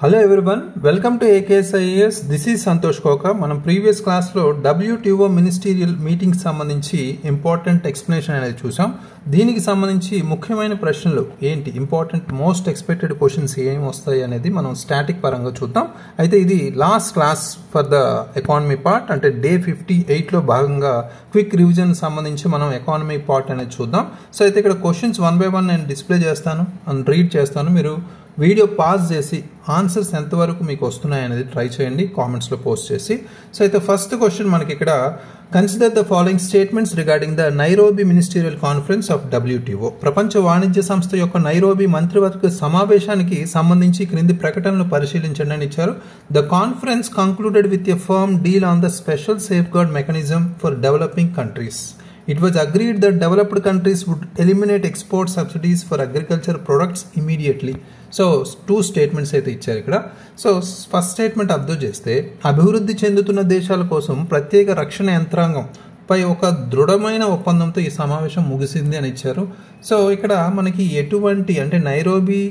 Hello everyone, welcome to AKSIAS. This is Santosh Koka. మనం previous class లో WTO ministerial meeting సంబంధించి important explanation అనేది చూసాం. దీనికి సంబంధించి ముఖ్యమైన ప్రశ్నలు ఏంటి, ఇంపార్టెంట్ మోస్ట్ ఎక్స్పెక్టెడ్ క్వశ్చన్స్ ఏం వస్తాయి అనేది మనం స్టాటిక్ పరంగా చూద్దాం. అయితే ఇది last class for the economy part, అంటే డే 58 లో భాగంగా క్విక్ రివిజన్ సంబంధించి మనం ఎకానమీ పార్ట్ అనేది చూద్దాం. సో అయితే ఇక్కడ క్వశ్చన్స్ 1 by 1 నేను డిస్ప్లే చేస్తాను అండ్ రీడ్ చేస్తాను. మీరు వీడియో పాజ్ చేసి ఆన్సర్స్ ఎంతవరకు మీకు వస్తున్నాయి అనేది ట్రై చేయండి కామెంట్స్లో పోస్ట్ చేసి. సో అయితే ఫస్ట్ క్వశ్చన్ మనకి ఇక్కడ, consider the following statements regarding the Nairobi ministerial conference of WTO. ప్రపంచ వాణిజ్య సంస్థ యొక్క నైరోబీ మంత్రివర్గ సమావేశానికి సంబంధించి క్రింది ప్రకటనలు పరిశీలించండి అని ఇచ్చారు. The conference concluded with a firm deal on the special safeguard mechanism for developing countries. It was agreed that developed countries would eliminate export subsidies for agriculture products immediately. So 2 statements అయితే ఇచ్చారు ఇక్కడ. So first statement observe చేస్తే, అభివృద్ధి చెందుతున్న దేశాల కోసం ప్రత్యేక రక్షణ యంత్రాంగం పై ఒక దృఢమైన ఒప్పందంతో ఈ సమావేశం ముగిసింది అని ఇచ్చారు. సో ఇక్కడ మనకి ఎటువంటి, అంటే నైరోబీ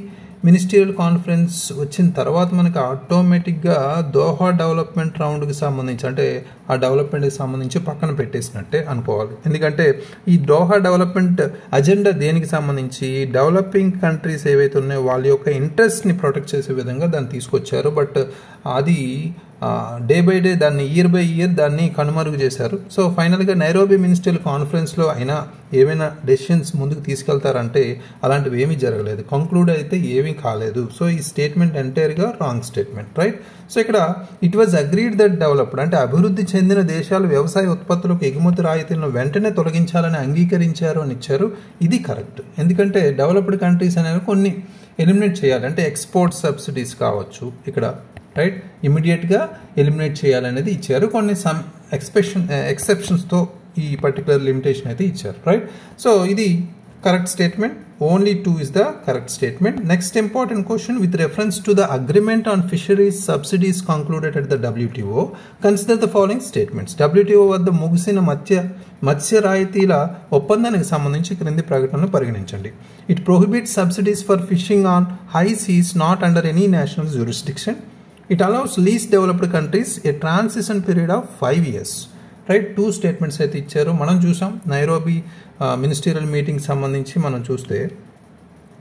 మినిస్టీరియల్ కాన్ఫరెన్స్ వచ్చిన తర్వాత మనకి ఆటోమేటిక్గా దోహా డెవలప్మెంట్ రౌండ్కి సంబంధించి, అంటే ఆ డెవలప్మెంట్కి సంబంధించి పక్కన పెట్టేసినట్టే అనుకోవాలి. ఎందుకంటే ఈ దోహా డెవలప్మెంట్ అజెండా దేనికి సంబంధించి, డెవలపింగ్ కంట్రీస్ ఏవైతే ఉన్నాయో వాళ్ళ యొక్క ఇంట్రెస్ట్ని ప్రొటెక్ట్ చేసే విధంగా దాన్ని తీసుకొచ్చారు. బట్ అది డే బై డే దాన్ని, ఇయర్ బై ఇయర్ దాన్ని కనుమరుగు చేశారు. సో ఫైనల్గా నైరోబీ మినిస్ట్రియల్ కాన్ఫరెన్స్లో అయినా ఏమైనా డెసిషన్స్ ముందుకు తీసుకెళ్తారంటే అలాంటివి ఏమీ జరగలేదు, కంక్లూడ్ అయితే ఏమీ కాలేదు. సో ఈ స్టేట్మెంట్ ఎంటైర్గా రాంగ్ స్టేట్మెంట్, రైట్. సో ఇక్కడ it was agreed that developed, అంటే అభివృద్ధి చెందిన దేశాలు వ్యవసాయ ఉత్పత్తులకు ఎగుమతి రాయితీలను వెంటనే తొలగించాలని అంగీకరించారు అని ఇచ్చారు. ఇది కరెక్ట్, ఎందుకంటే డెవలప్డ్ కంట్రీస్ అనేవి కొన్ని ఎలిమినేట్ చేయాలి, అంటే ఎక్స్పోర్ట్ సబ్సిడీస్ కావచ్చు ఇక్కడ, రైట్, ఇమీడియట్గా ఎలిమినేట్ చేయాలనేది ఇచ్చారు. కొన్ని సమ్ ఎక్సెప్షన్స్తో ఈ పర్టికులర్ లిమిటేషన్ అయితే ఇచ్చారు, రైట్. సో ఇది correct statement. Only 2 is the correct statement. Next important question, with reference to the agreement on fisheries subsidies concluded at the WTO, consider the following statements. WTO వద్ద ముగిసిన మత్స్య రాయితీల ఒప్పందానికి సంబంధించి క్రింది ప్రకటనను పరిగణించండి. It prohibits subsidies for fishing on high seas not under any national jurisdiction. It allows least developed countries a transition period of 5 years. Right, 2 statements అయితే ఇచ్చారు. మనం చూసాం నైరోబీ మినిస్టీరియల్ మీటింగ్ సంబంధించి మనం చూస్తే,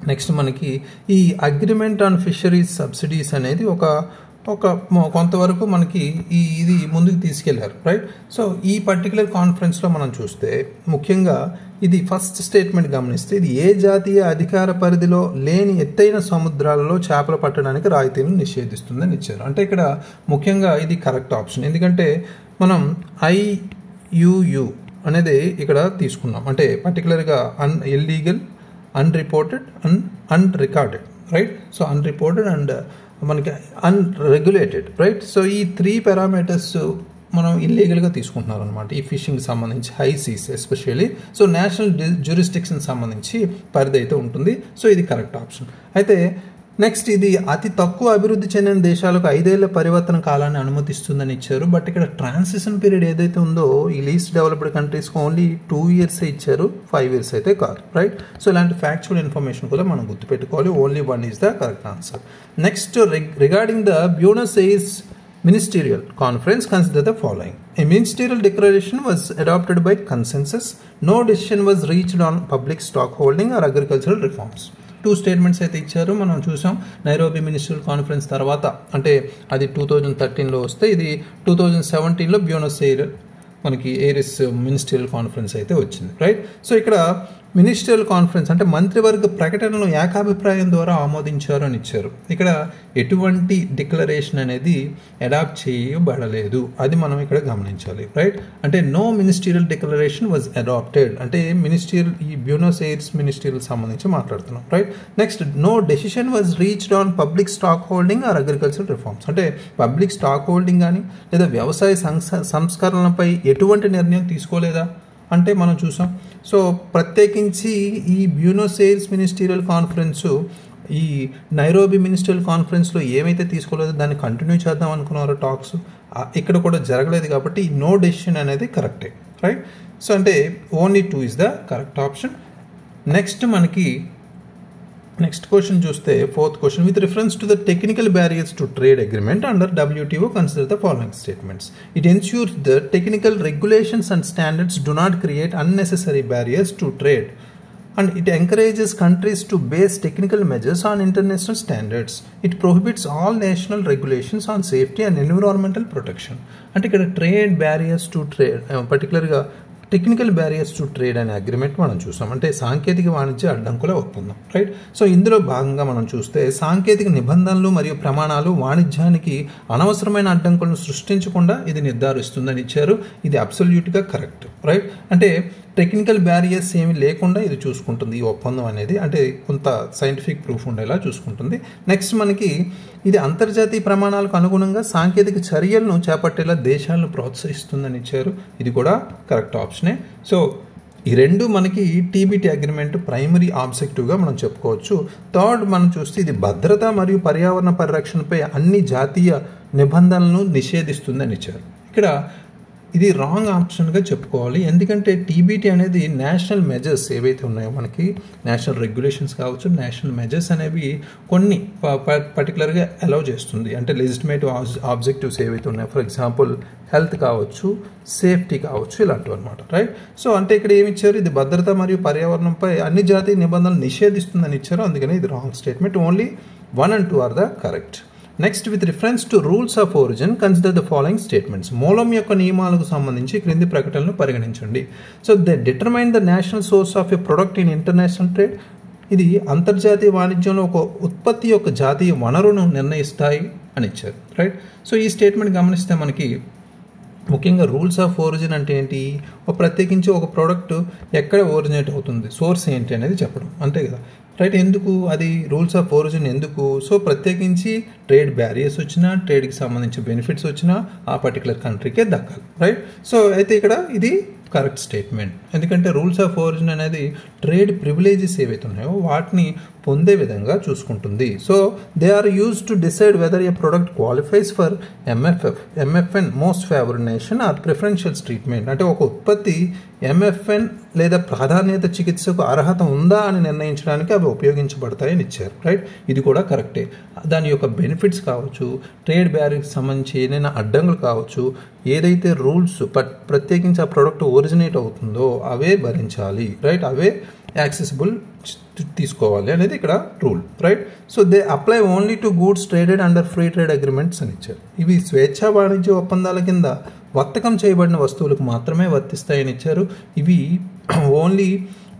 నెక్స్ట్ మనకి ఈ అగ్రిమెంట్ ఆన్ ఫిషరీస్ సబ్సిడీస్ అనేది ఒక కొంతవరకు మనకి ఇది ముందుకు తీసుకెళ్లారు, రైట్. సో ఈ పర్టికులర్ కాన్ఫరెన్స్లో మనం చూస్తే ముఖ్యంగా ఇది ఫస్ట్ స్టేట్మెంట్ గమనిస్తే, ఇది ఏ జాతీయ అధికార పరిధిలో లేని ఎత్తైన సముద్రాలలో చేపలు పట్టడానికి రాయితీలను నిషేధిస్తుందని ఇచ్చారు. అంటే ఇక్కడ ముఖ్యంగా ఇది కరెక్ట్ ఆప్షన్, ఎందుకంటే మనం IUU అనేది ఇక్కడ తీసుకున్నాం, అంటే పర్టికులర్గా illegal, unreported, unrecorded, right. So unreported and మనకి అన్రెగ్యులేటెడ్, రైట్. సో ఈ 3 పారామీటర్స్ మనం ఇల్లీగల్గా తీసుకుంటున్నారు అనమాట ఈ ఫిషింగ్ సంబంధించి, high seas especially. So national jurisdiction సంబంధించి పరిధి అయితే ఉంటుంది. సో ఇది కరెక్ట్ ఆప్షన్. అయితే నెక్స్ట్, ఇది అతి తక్కువ అభివృద్ధి చెందిన దేశాలకు 5 ఏళ్ల పరివర్తన కాలాన్ని అనుమతిస్తుందని ఇచ్చారు. బట్ ఇక్కడ ట్రాన్సిషన్ పీరియడ్ ఏదైతే ఉందో ఈ లీస్ట్ డెవలప్డ్ కంట్రీస్కి ఓన్లీ 2 years ఇచ్చారు, 5 years అయితే కాదు, రైట్. సో ఇలాంటి ఫ్యాక్చువల్ ఇన్ఫర్మేషన్ కూడా మనం గుర్తుపెట్టుకోవాలి. Only 1 is the correct answer. Next, regarding the Buenos heirs ministerial conference, consider the following. A ministerial declaration was adopted by consensus. No decision was reached on public stock holding or agricultural reforms. 2 statements అయితే ఇచ్చారు. మనం చూసాం Nairobi ministerial conference తర్వాత, అంటే అది 2013లో వస్తే, ఇది 2017లో Buenos air మనకి ఎయిర్స్ మినిస్ట్రియల్ కాన్ఫరెన్స్ అయితే వచ్చింది, రైట్. సో ఇక్కడ మినిస్ట్రియల్ కాన్ఫరెన్స్ అంటే మంత్రివర్గ ప్రకటనను ఏకాభిప్రాయం ద్వారా ఆమోదించారు అని ఇచ్చారు. ఇక్కడ ఎటువంటి డిక్లరేషన్ అనేది అడాప్ట్ చేయబడలేదు, అది మనం ఇక్కడ గమనించాలి, రైట్. అంటే no ministerial declaration was adopted, అంటే మినిస్ట్రియల్, ఈ బ్యూనస్ ఎయిర్స్ మినిస్ట్రియల్ సంబంధించి మాట్లాడుతున్నాం, right. Next, no decision was reached on public stock holding or agriculture reforms, అంటే పబ్లిక్ స్టాక్ హోల్డింగ్ కానీ లేదా వ్యవసాయ సంస్కరణలపై ఎటువంటి నిర్ణయం తీసుకోలేదా అంటే మనం చూసాం. సో ప్రత్యేకించి ఈ బ్యూనస్ ఎయిర్స్ మినిస్టీరియల్ కాన్ఫరెన్సు ఈ నైరోబీ మినిస్ట్రియల్ కాన్ఫరెన్స్లో ఏమైతే తీసుకోలేదో దాన్ని కంటిన్యూ చేద్దాం అనుకున్నారో టాక్స్, ఇక్కడ కూడా జరగలేదు. కాబట్టి నో డెసిషన్ అనేది కరెక్టే, రైట్. సో అంటే only 2 is the correct option. Next మనకి నెక్స్ట్ క్వశ్చన్ చూస్తే fourth question with reference to the technical barriers to trade agreement under WTO consider the following statements. It ensures the technical regulations and standards do not create unnecessary barriers to trade and it encourages countries to base technical measures on international standards. It prohibits all national regulations on safety and environmental protection. అంటే ఇక్కడ trade barriers to trade పర్టికులర్గా technical barriers to trade అనే agreement మనం చూసాం, అంటే సాంకేతిక వాణిజ్య అడ్డంకుల ఒప్పందం, రైట్. సో ఇందులో భాగంగా మనం చూస్తే సాంకేతిక నిబంధనలు మరియు ప్రమాణాలు వాణిజ్యానికి అనవసరమైన అడ్డంకులను సృష్టించకుండా ఇది నిర్ధారిస్తుందని ఇచ్చారు. ఇది అబ్సల్యూట్గా కరెక్ట్, రైట్. అంటే టెక్నికల్ బ్యారియర్స్ ఏమి లేకుండా ఇది చూసుకుంటుంది ఈ ఒప్పందం అనేది, అంటే కొంత సైంటిఫిక్ ప్రూఫ్ ఉండేలా చూసుకుంటుంది. నెక్స్ట్ మనకి ఇది అంతర్జాతీయ ప్రమాణాలకు అనుగుణంగా సాంకేతిక చర్యలను చేపట్టేలా దేశాలను ప్రోత్సహిస్తుందని ఇచ్చారు. ఇది కూడా కరెక్ట్ ఆప్షనే. సో ఈ రెండు మనకి TBT అగ్రిమెంట్ ప్రైమరీ ఆబ్జెక్టివ్గా మనం చెప్పుకోవచ్చు. థర్డ్ మనం చూస్తే ఇది భద్రత మరియు పర్యావరణ పరిరక్షణపై అన్ని జాతీయ నిబంధనలను నిషేధిస్తుందని ఇచ్చారు. ఇక్కడ ఇది రాంగ్ ఆప్షన్గా చెప్పుకోవాలి, ఎందుకంటే TBT అనేది నేషనల్ మెజర్స్ ఏవైతే ఉన్నాయో మనకి నేషనల్ రెగ్యులేషన్స్ కావచ్చు, నేషనల్ మెజర్స్ అనేవి కొన్ని పర్టికులర్గా అలౌ చేస్తుంది. అంటే లెజిటిమేటివ్ ఆబ్జెక్టివ్స్ ఏవైతే ఉన్నాయో, ఫర్ ఎగ్జాంపుల్ హెల్త్ కావచ్చు, సేఫ్టీ కావచ్చు, ఇలాంటివి అనమాట, రైట్. సో అంటే ఇక్కడ ఏమి ఇచ్చారు, ఇది భద్రత మరియు పర్యావరణంపై అన్ని జాతీయ నిబంధనలు నిషేధిస్తుందని ఇచ్చారు. అందుకని ఇది wrong statement. Only 1 and 2 are the correct. Next with reference to rules of origin consider the following statements. మూలం యొక్క నియమాలకు సంబంధించి క్రింది ప్రకటనలు పరిగణించండి. So they determine the national source of a product in international trade. ఇది అంతర్జాతీయ వాణిజ్యంలో ఒక ఉత్పత్తి యొక్క జాతీయ వనరును నిర్ణయిస్తాయి అని ఇచ్చారు, రైట్. సో ఈ స్టేట్మెంట్ గమనిస్తే మనకి ముఖ్యంగా రూల్స్ ఆఫ్ ఒరిజిన్ అంటే ఏంటి, ప్రత్యేకించి ఒక ప్రోడక్ట్ ఎక్కడ ఒరిజినేట్ అవుతుంది, సోర్స్ ఏంటి అనేది చెప్పడం, అంతే కదా, రైట్. ఎందుకు అది రూల్స్ ఆఫ్ ఒరిజిన్ ఎందుకు? సో ప్రత్యేకించి ట్రేడ్ బ్యారియర్స్ వచ్చినా, ట్రేడ్కి సంబంధించి బెనిఫిట్స్ వచ్చినా ఆ పర్టికులర్ కంట్రీకే దక్కాలి, రైట్. సో అయితే ఇక్కడ ఇది కరెక్ట్ స్టేట్మెంట్, ఎందుకంటే రూల్స్ ఆఫ్ ఒరిజిన్ అనేది ట్రేడ్ ప్రివిలేజెస్ ఏవైతే ఉన్నాయో వాటిని పొందే విధంగా చూసుకుంటుంది. So they are use to decide whether a product qualifies for MFN most favoured nation or preferential treatment. అంటే ఒక ఉత్పత్తి MFN లేదా ప్రాధాన్యత చికిత్సకు అర్హత ఉందా అని నిర్ణయించడానికి అవి ఉపయోగించబడతాయని ఇచ్చారు, రైట్. ఇది కూడా కరెక్టే. దాని యొక్క బెనిఫిట్స్ కావచ్చు, ట్రేడ్ బ్యారియర్కి సంబంధించి ఏదైనా అడ్డంకులు కావచ్చు, ఏదైతే రూల్స్ ప్రత్యేకించి ఆ ప్రోడక్ట్ ఒరిజినేట్ అవుతుందో అవే భరించాలి, రైట్. అవే యాక్సెసిబుల్ తీసుకోవాలి అనేది ఇక్కడ rule, right. So they apply only to goods traded under free trade agreements అని ఇచ్చారు. ఇవి స్వేచ్ఛా వాణిజ్య ఒప్పందాల కింద వర్తకం చేయబడిన వస్తువులకు మాత్రమే వర్తిస్తాయని ఇచ్చారు. ఇవి ఓన్లీ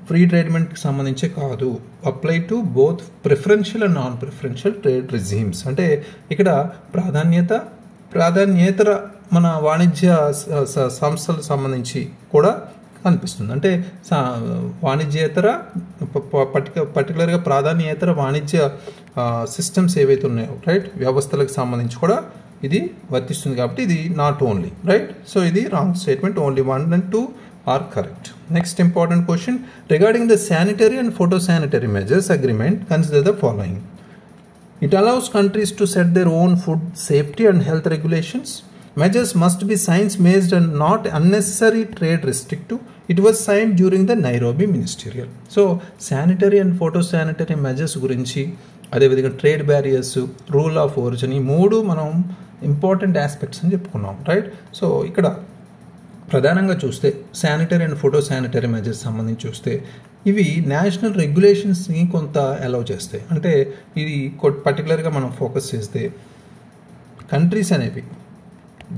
ఫ్రీ ట్రేడ్మెంట్కి సంబంధించే కాదు, apply to both preferential and non preferential trade regimes. అంటే ఇక్కడ ప్రాధాన్యేతర మన వాణిజ్య సంస్థలకు సంబంధించి కూడా కనిపిస్తుంది. అంటే వాణిజ్యేతర పర్టికులర్గా ప్రాధాన్యేతర వాణిజ్య సిస్టమ్స్ ఏవైతే ఉన్నాయో, రైట్, వ్యవస్థలకు సంబంధించి కూడా ఇది వర్తిస్తుంది. కాబట్టి ఇది నాట్ ఓన్లీ, రైట్. సో ఇది wrong statement. Only 1 and 2 are correct. Next important question regarding the sanitary and photosanitary measures agreement, consider the following. It allows countries to set their own food safety and health regulations. Measures must be science-based and not unnecessary trade restrictive. It was signed during the Nairobi Ministerial. So, sanitary and photosanitary measures గురించి, అదేవిధంగా trade barriers, rule of origin, ఈ మూడు మనం important aspects అని చెప్పుకున్నాం, right. So ఇక్కడ ప్రధానంగా చూస్తే sanitary and photo sanitary measures సంబంధించి చూస్తే ఇవి నేషనల్ రెగ్యులేషన్స్ని కొంత అలౌ చేస్తాయి. అంటే ఇది పర్టికులర్గా మనం ఫోకస్ చేస్తే కంట్రీస్ అనేవి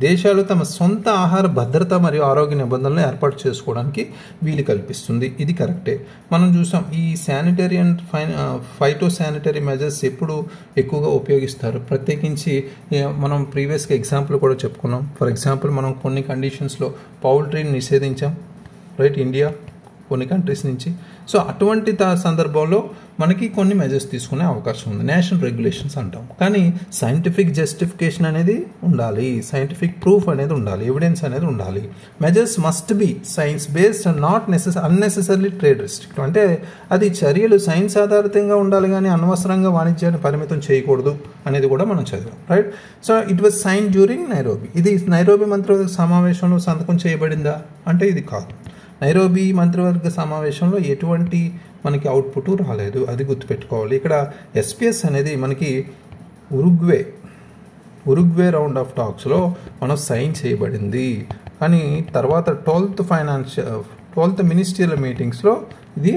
దేశాలు తమ సొంత ఆహార భద్రత మరియు ఆరోగ్య నిబంధనలను ఏర్పాటు చేసుకోవడానికి వీలు కల్పిస్తుంది. ఇది కరెక్టే. మనం చూసాం ఈ sanitary and phyto sanitary measures ఎప్పుడు ఎక్కువగా ఉపయోగిస్తారు, ప్రత్యేకించి మనం ప్రీవియస్గా ఎగ్జాంపుల్ కూడా చెప్పుకున్నాం. ఫర్ ఎగ్జాంపుల్ మనం కొన్ని కండిషన్స్లో పౌల్ట్రీని నిషేధించాం, రైట్, ఇండియా కొన్ని కంట్రీస్ నుంచి. సో అటువంటి సందర్భంలో మనకి కొన్ని మెజర్స్ తీసుకునే అవకాశం ఉంది, నేషనల్ రెగ్యులేషన్స్ అంటాం. కానీ సైంటిఫిక్ జస్టిఫికేషన్ అనేది ఉండాలి, సైంటిఫిక్ ప్రూఫ్ అనేది ఉండాలి, ఎవిడెన్స్ అనేది ఉండాలి. Measures must be science based and not unnecessary trade restrict. అంటే అది చర్యలు సైన్స్ ఆధారితంగా ఉండాలి కానీ అనవసరంగా వాణిజ్యాన్ని పరిమితం చేయకూడదు అనేది కూడా మనం చదివాం, right. So it was sign during Nairobi. ఇది నైరోబీ మంత్రివర్గ సమావేశంలో సంతకం చేయబడిందా అంటే ఇది కాదు. నైరోబీ మంత్రివర్గ సమావేశంలో ఎటువంటి మనకి అవుట్పుట్ రాలేదు, అది గుర్తుపెట్టుకోవాలి. ఇక్కడ SPS అనేది మనకి ఉరుగ్వే రౌండ్ ఆఫ్ టాక్స్లో మనం సైన్ చేయబడింది, కానీ తర్వాత 12th మినిస్ట్రియల్ మీటింగ్స్లో ఇది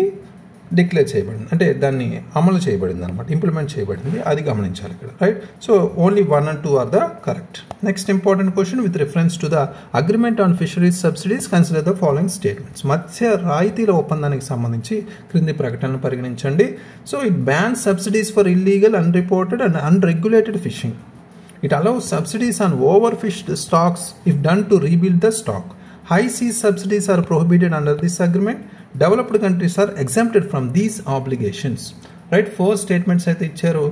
డిక్లేర్ చేయబడింది, అంటే దాన్ని అమలు చేయబడింది అనమాట, ఇంప్లిమెంట్ చేయబడింది, అది గమనించాలి ఇక్కడ, right. So only 1 and 2 are the correct. Next important question with reference to the agreement on fisheries subsidies consider the following statements. మత్స్య రాయితీల ఒప్పందానికి సంబంధించి క్రింది ప్రకటనను పరిగణించండి. So it bans subsidies for illegal, unreported and unregulated fishing. It allows subsidies on overfished stocks if done to rebuild the stock. High seas subsidies are prohibited under this agreement. Developed countries are exempted from these obligations. Right? 4 statements అయితే ఇచ్చారు.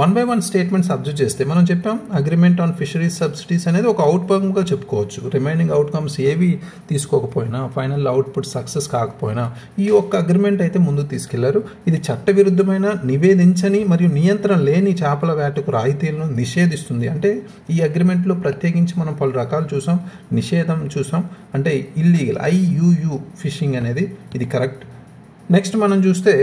1 by 1 statements observe చేస్తే మనం చెప్పాం agreement on fisheries subsidies అనేది ఒక అవుట్కమ్గా చెప్పుకోవచ్చు. Remaining outcomes ఏవి తీసుకోకపోయినా, final output success కాకపోయినా ఈ ఒక్క అగ్రిమెంట్ అయితే ముందుకు తీసుకెళ్లారు. ఇది చట్టవిరుద్ధమైన, నివేదించని మరియు నియంత్రణ లేని చేపల వేటకు రాయితీలను నిషేధిస్తుంది. అంటే ఈ అగ్రిమెంట్లో ప్రత్యేకించి మనం పలు రకాలు చూసాం, నిషేధం చూసాం, అంటే ఇల్లీగల్ IUU ఫిషింగ్ అనేది ఇది కరెక్ట్. నెక్స్ట్ మనం చూస్తే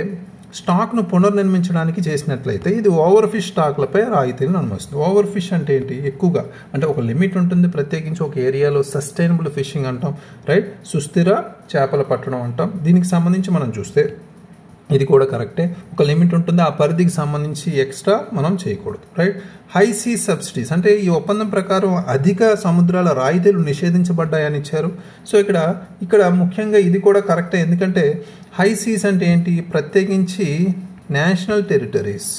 స్టాక్ను పునర్నిర్మించడానికి చేసినట్లయితే ఇది ఓవర్ ఫిష్ స్టాక్లపై రాయితీలను అనుమతిస్తుంది. ఓవర్ ఫిష్ అంటే ఏంటి? ఎక్కువగా, అంటే ఒక లిమిట్ ఉంటుంది, ప్రత్యేకించి ఒక ఏరియాలో సస్టైనబుల్ ఫిషింగ్ అంటాం, రైట్. సుస్థిర చేపల పట్టడం అంటాం. దీనికి సంబంధించి మనం చూస్తే ఇది కూడా కరెక్టే, ఒక లిమిట్ ఉంటుంది, ఆ పరిధికి సంబంధించి ఎక్స్ట్రా మనం చేయకూడదు, రైట్. హై సీ సబ్సిడీస్ అంటే ఈ ఒప్పందం ప్రకారం అధిక సముద్రాల రాయితీలు నిషేధించబడ్డాయని ఇచ్చారు. సో ఇక్కడ ముఖ్యంగా ఇది కూడా కరెక్టే, ఎందుకంటే హై సీస్ అంటే ఏంటి? ప్రత్యేకించి నేషనల్ టెరిటరీస్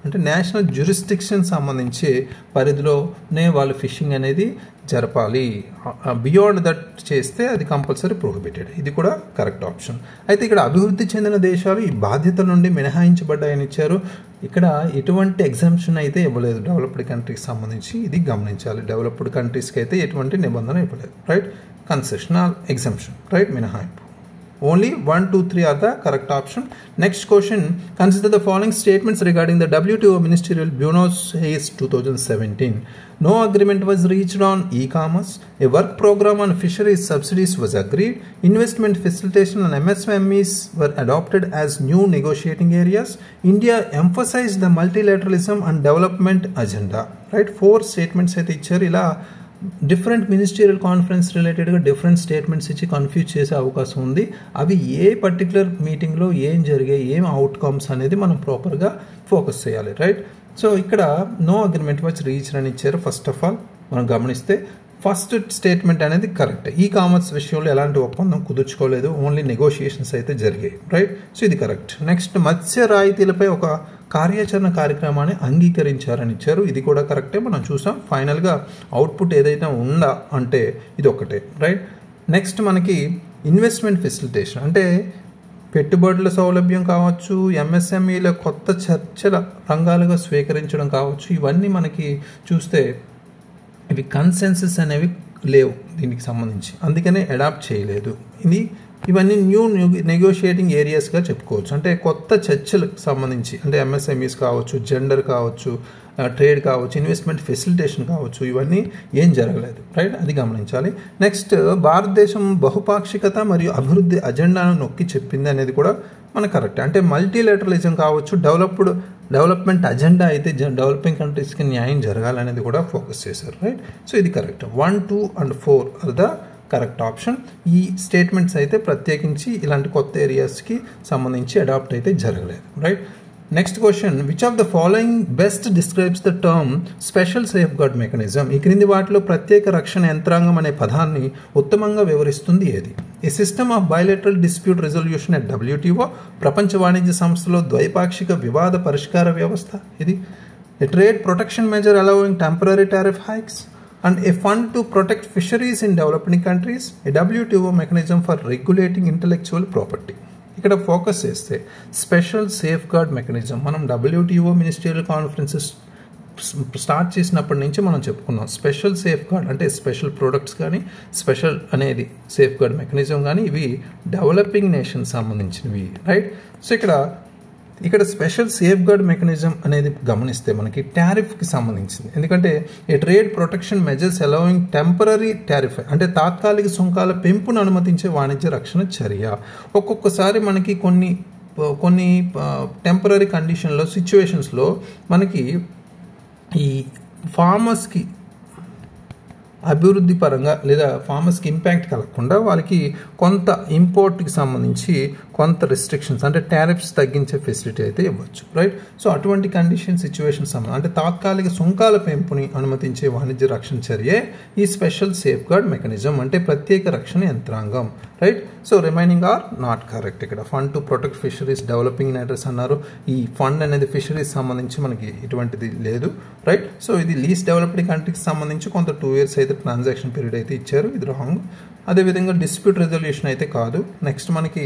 అంటే నేషనల్ జ్యూరిస్డిక్షన్ సంబంధించి పరిధిలోనే వాళ్ళు ఫిషింగ్ అనేది జరపాలి. బియాండ్ దట్ చేస్తే అది కంపల్సరీ ప్రొహిబిటెడ్. ఇది కూడా కరెక్ట్ ఆప్షన్. అయితే ఇక్కడ అభివృద్ధి చెందిన దేశాలు ఈ బాధ్యతల నుండి మినహాయించబడ్డాయని ఇచ్చారు. ఇక్కడ ఎటువంటి ఎగ్జామ్షన్ అయితే ఇవ్వలేదు డెవలప్డ్ కంట్రీకి సంబంధించి, ఇది గమనించాలి. డెవలప్డ్ కంట్రీస్కి అయితే ఎటువంటి నిబంధన ఇవ్వలేదు, రైట్. కన్సెషనల్ ఎగ్జామ్షన్, రైట్, మినహాయింపు. Only 1, 2, 3 are the correct option. Next question, consider the following statements regarding the WTO Ministerial Buenos Aires 2017. No agreement was reached on e-commerce. A work program on fisheries subsidies was agreed. Investment facilitation and MSMEs were adopted as new negotiating areas. India emphasized the multilateralism and development agenda. Right? 4 statements అయితే ఇచ్చారు. ఇలా different ministerial conference రిలేటెడ్గా different statements ఇచ్చి confuse చేసే అవకాశం ఉంది. అవి ఏ particular మీటింగ్లో ఏం జరిగాయి, ఏం అవుట్కమ్స్ అనేది మనం ప్రాపర్గా ఫోకస్ చేయాలి, రైట్. సో ఇక్కడ నో అగ్రిమెంట్ వాచ్ రీచ్ అని ఇచ్చారు. ఫస్ట్ ఆఫ్ ఆల్ మనం గమనిస్తే ఫస్ట్ స్టేట్మెంట్ అనేది కరెక్ట్. ఈ కామర్స్ విషయంలో ఎలాంటి ఒప్పందం కుదుర్చుకోలేదు, ఓన్లీ నెగోషియేషన్స్ అయితే జరిగాయి, రైట్. సో ఇది కరెక్ట్. నెక్స్ట్ మత్స్య రాయితీలపై ఒక కార్యాచరణ కార్యక్రమాన్ని అంగీకరించారని ఇచ్చారు. ఇది కూడా కరెక్టే, మనం చూసాం. ఫైనల్గా అవుట్పుట్ ఏదైతే ఉందా అంటే ఇది ఒక్కటే, రైట్. నెక్స్ట్ మనకి ఇన్వెస్ట్మెంట్ ఫెసిలిటేషన్ అంటే పెట్టుబడుల సౌలభ్యం కావచ్చు, MSMEల కొత్త చర్చల రంగాలుగా స్వీకరించడం కావచ్చు, ఇవన్నీ మనకి చూస్తే ఇవి కన్సెన్సస్ అనేవి లేవు దీనికి సంబంధించి, అందుకనే అడాప్ట్ చేయలేదు. ఇవన్నీ న్యూ నెగోషియేటింగ్ ఏరియాస్గా చెప్పుకోవచ్చు. అంటే కొత్త చర్చలకు సంబంధించి, అంటే MSMEs కావచ్చు, జెండర్ కావచ్చు, ట్రేడ్ కావచ్చు, ఇన్వెస్ట్మెంట్ ఫెసిలిటేషన్ కావచ్చు, ఇవన్నీ ఏం జరగలేదు, రైట్. అది గమనించాలి. నెక్స్ట్ భారతదేశం బహుపాక్షికత మరియు అభివృద్ధి అజెండాను నొక్కి చెప్పింది అనేది కూడా మనకు కరెక్ట్. అంటే మల్టీలేటరలిజం కావచ్చు, డెవలప్మెంట్ అజెండా అయితే డెవలపింగ్ కంట్రీస్కి న్యాయం జరగాలనేది కూడా ఫోకస్ చేశారు, రైట్. సో ఇది correct. 1, 2 and 4 are the correct option. ఈ స్టేట్మెంట్స్ అయితే ప్రత్యేకించి ఇలాంటి కొత్త ఏరియాస్కి సంబంధించి అడాప్ట్ అయితే జరగలేదు, right. Next question, which of the following best describes the term special safeguard mechanism? ఈ క్రింది వాటిలో ప్రత్యేక రక్షణ యంత్రాంగం అనే పదాన్ని ఉత్తమంగా వివరిస్తుంది ఏది? A system of bilateral dispute resolution at WTO, ప్రపంచ వాణిజ్య సంస్థలో ద్వైపాక్షిక వివాద పరిష్కార వ్యవస్థ. ఇది a trade protection measure allowing temporary tariff hikes and a fund to protect fisheries in developing countries, a WTO mechanism for regulating intellectual property. ఇక్కడ focus చేస్తే స్పెషల్ సేఫ్ గార్డ్ మెకానిజం మనం WTO మినిస్ట్రియల్ కాన్ఫరెన్సెస్ స్టార్ట్ చేసినప్పటి నుంచి మనం చెప్పుకున్నాం. Special safe gourd అంటే special products కానీ, special అనేది సేఫ్ గార్డ్ మెకానిజం కానీ, ఇవి డెవలపింగ్ నేషన్ సంబంధించినవి, రైట్. సో ఇక్కడ స్పెషల్ సేఫ్ గార్డ్ మెకానిజం అనేది గమనిస్తే మనకి టారిఫ్కి సంబంధించింది. ఎందుకంటే ఈ trade protection measures allowing temporary tariff అంటే తాత్కాలిక సుంకాల పెంపును అనుమతించే వాణిజ్య రక్షణ చర్య. ఒక్కొక్కసారి మనకి కొన్ని కొన్ని టెంపరీ కండిషన్లో సిచ్యువేషన్స్లో మనకి ఈ ఫార్మర్స్కి అభివృద్ధి పరంగా లేదా ఫార్మర్స్కి ఇంపాక్ట్ కలగకుండా వాళ్ళకి కొంత ఇంపోర్ట్కి సంబంధించి కొంత రెస్ట్రిక్షన్స్ అంటే టారిఫ్స్ తగ్గించే ఫెసిలిటీ అయితే ఇవ్వచ్చు, రైట్. సో అటువంటి కండిషన్ సిచ్యువేషన్స్ అంటే తాత్కాలిక సుంకాల పెంపుని అనుమతించే వాణిజ్య రక్షణ చర్యే ఈ స్పెషల్ సేఫ్ గార్డ్ మెకానిజం అంటే ప్రత్యేక రక్షణ యంత్రాంగం, right. So remaining are not correct. ఇక్కడ fund to protect fisheries developing in address అన్నారు. ఈ ఫండ్ అనేది ఫిషరీస్ సంబంధించి మనకి ఎటువంటిది లేదు, రైట్. సో ఇది లీస్ట్ డెవలప్డ్ కంట్రీకి సంబంధించి కొంత 2 years అయితే ట్రాన్సాక్షన్ పీరియడ్ అయితే ఇచ్చారు, ఇది రాంగ్. అదేవిధంగా డిస్ప్యూట్ రెజల్యూషన్ అయితే కాదు. నెక్స్ట్ మనకి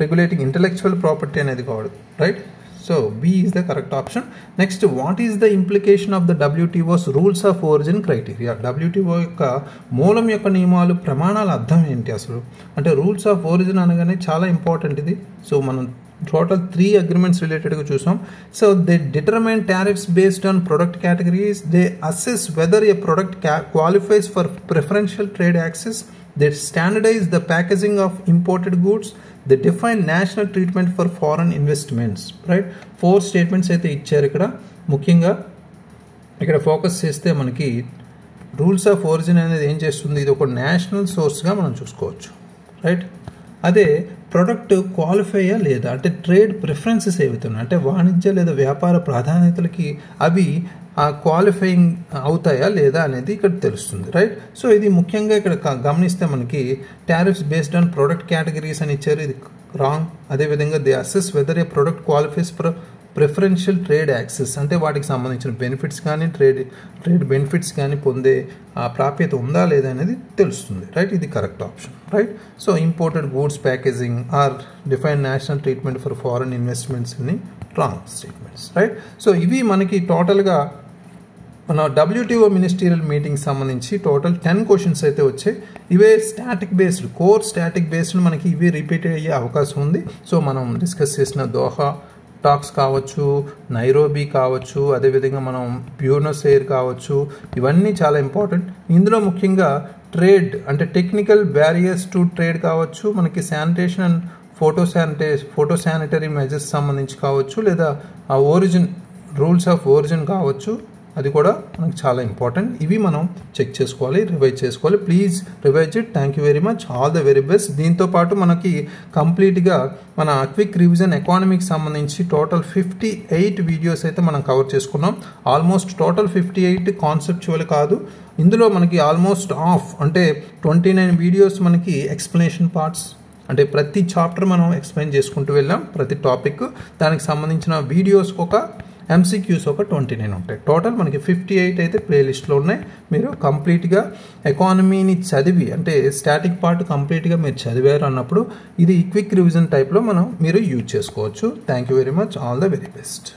రెగ్యులేటింగ్ ఇంటెలెక్చువల్ ప్రాపర్టీ అనేది కాదు, right. So B is the correct option. Next what is the implication of the WTO's rules of origin criteria? WTO యొక్క మూలం యొక్క నియమాలు ప్రమాణాల అర్థం ఏంటి అసలు అంటే రూల్స్ ఆఫ్ ఒరిజిన్ అనగానే చాలా ఇంపార్టెంట్ ఇది. సో మనం టోటల్ 3 అగ్రిమెంట్స్ రిలేటెడ్గా చూసాం. So they determine tariffs based on product categories, they assess whether a product qualifies for preferential trade access, they standardize the packaging of imported goods, they define national treatment for foreign investments, right. 4 statements అయితే ఇచ్చారు ఇక్కడ. ముఖ్యంగా ఇక్కడ focus చేస్తే మనకి rules of origin అనేది ఏం చేస్తుంది, ఇది ఒక నేషనల్ సోర్స్గా మనం చూసుకోవచ్చు, రైట్. అదే ప్రొడక్ట్ క్వాలిఫైయా లేదా అంటే ట్రేడ్ ప్రిఫరెన్సెస్ ఏవైతున్నాయి అంటే వాణిజ్య లేదా వ్యాపార ప్రాధాన్యతలకి అవి క్వాలిఫైయింగ్ అవుతాయా లేదా అనేది ఇక్కడ తెలుస్తుంది, రైట్. సో ఇది ముఖ్యంగా ఇక్కడ గమనిస్తే మనకి tariffs based on product categories అని ఇచ్చారు, ఇది రాంగ్. అదేవిధంగా they assess whether a product qualifies for preferential trade access అంటే వాటికి సంబంధించిన బెనిఫిట్స్ కానీ ట్రేడ్ బెనిఫిట్స్ కానీ పొందే ప్రాప్యత ఉందా లేదా అనేది తెలుస్తుంది, రైట్. ఇది correct option, right. So imported goods packaging or define national treatment for foreign investments అని రాంగ్ స్టేట్మెంట్స్, రైట్. సో ఇవి మనకి టోటల్గా మన WTO మినిస్టీరియల్ మీటింగ్ సంబంధించి టోటల్ 10 క్వశ్చన్స్ అయితే వచ్చాయి. ఇవే static based core static based మనకి ఇవే రిపీట్ అయ్యే అవకాశం ఉంది. సో మనం డిస్కస్ చేసిన దోహా టాక్స్ కావచ్చు, నైరోబీ కావచ్చు, అదేవిధంగా మనం బ్యూనస్ ఎయిర్ కావచ్చు, ఇవన్నీ చాలా ఇంపార్టెంట్. ఇందులో ముఖ్యంగా ట్రేడ్ అంటే టెక్నికల్ బ్యారియర్స్ టు ట్రేడ్ కావచ్చు, మనకి sanitation and photo sanitary measures సంబంధించి కావచ్చు, లేదా ఆ ఒరిజిన్ రూల్స్ ఆఫ్ ఒరిజిన్ కావచ్చు, అది కూడా మనకు చాలా ఇంపార్టెంట్. ఇవి మనం చెక్ చేసుకోవాలి, రివైజ్ చేసుకోవాలి. Please revise it. Thank you very much. All the very best. దీంతో పాటు మనకి కంప్లీట్గా మన క్విక్ రివిజన్ ఎకానమీకి సంబంధించి టోటల్ 58 వీడియోస్ అయితే మనం కవర్ చేసుకున్నాం. ఆల్మోస్ట్ టోటల్ 58 కాన్సెప్చువల్ కాదు, ఇందులో మనకి ఆల్మోస్ట్ ఆఫ్ అంటే 29 వీడియోస్ మనకి ఎక్స్ప్లెనేషన్ పార్ట్స్ అంటే ప్రతి చాప్టర్ మనం ఎక్స్ప్లెయిన్ చేసుకుంటూ వెళ్ళాం. ప్రతి టాపిక్ దానికి సంబంధించిన వీడియోస్కి ఒక MCQs ఒక 29 ఉంటాయి. టోటల్ మనకి 58 అయితే ప్లేలిస్ట్లో ఉన్నాయి. మీరు కంప్లీట్గా ఎకానమీని చదివి అంటే స్టాటిక్ పార్ట్ కంప్లీట్గా మీరు చదివారు అన్నప్పుడు ఇది క్విక్ రివిజన్ టైప్లో మీరు యూజ్ చేసుకోవచ్చు. Thank you very much. All the very best.